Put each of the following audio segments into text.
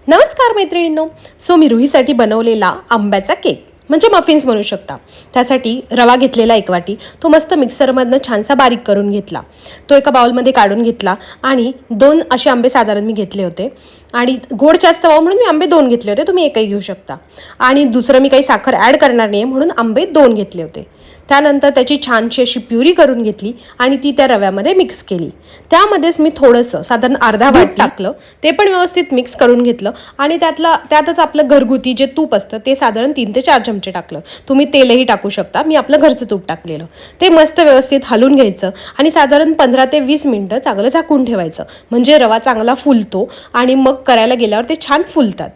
नमस्कार मैत्रिणींनो. मी रुहीसाठी बनवलेला आंब्याचा केक म्हणजे मफिन्स म्हणू शकता. त्यासाठी रवा घेतलेला 1 वाटी, तो मस्त मिक्सरमधनं छानसा बारीक करून घेतला. तो एका बाउलमध्ये काढून घेतला आणि 2 असे आंबे साधारण मी घेतले होते आणि गोड जास्त व्हावं म्हणून मी आंबे 2 घेतले होते. तुम्ही एकही घेऊ शकता. आणि दुसरं मी काही साखर ॲड करणार नाही म्हणून आंबे 2 घेतले होते. त्यानंतर त्याची छानशी अशी प्युरी करून घेतली आणि ती त्या रव्यामध्ये मिक्स केली. त्यामध्येच मी थोडंसं साधारण अर्धा वाटी टाकलं, ते पण व्यवस्थित मिक्स करून घेतलं आणि त्यातच आपलं घरगुती जे तूप असतं ते साधारण 3 ते 4 चमचे टाकलं. तुम्ही तेलही टाकू शकता, मी आपलं घरचं तूप टाकलेलं. ते मस्त व्यवस्थित हलवून घ्यायचं आणि साधारण 15 ते 20 मिनिटं चांगलं झाकून ठेवायचं, म्हणजे रवा चांगला फुलतो आणि मग करायला गेल्यावर ते छान फुलतात.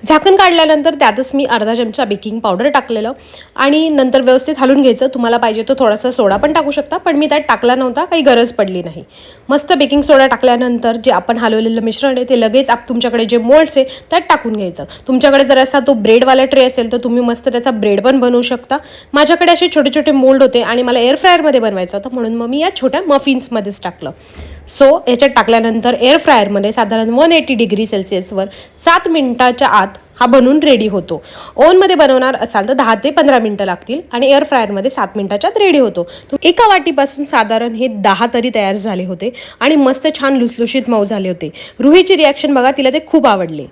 झाकण काढल्यानंतर त्यातच मी अर्धा चमचा बेकिंग पावडर टाकलेलं आणि नंतर व्यवस्थित हलवून घ्यायचं. तुम्हाला पाहिजे तो थोडासा सोडा पण टाकू शकता, पण मी त्यात टाकला नव्हता, काही गरज पडली नाही. मस्त बेकिंग सोडा टाकल्यानंतर जे आपण हलवलेलं मिश्रण आहे ते लगेच तुमच्याकडे जे मोल्ड्स आहे त्यात टाकून घ्यायचं. तुमच्याकडे जर असा तो ब्रेडवाला ट्रे असेल तर तुम्ही मस्त त्याचा ब्रेड पण बनवू शकता. माझ्याकडे असे छोटे छोटे मोल्ड होते आणि मला एअर फ्रायरमध्ये बनवायचं होतं म्हणून मग मी या छोट्या मफिन्समध्येच टाकलं. याच्यात टाकल्यानंतर एअर फ्रायरमध्ये साधारण 180 डिग्री सेल्सिअसवर 7 मिनिटाच्या आत हा बनवून रेडी होतो. ओव्हनमध्ये बनवणार असाल तर 10 ते 15 मिनिटं लागतील आणि एअर फ्रायरमध्ये 7 मिनिटाच्या आत रेडी होतो. एका वाटीपासून साधारण हे 10 तरी तयार झाले होते आणि मस्त छान लुसलुशीत मऊ झाले होते. रुहीची रिॲक्शन बघा, तिला ते खूप आवडले.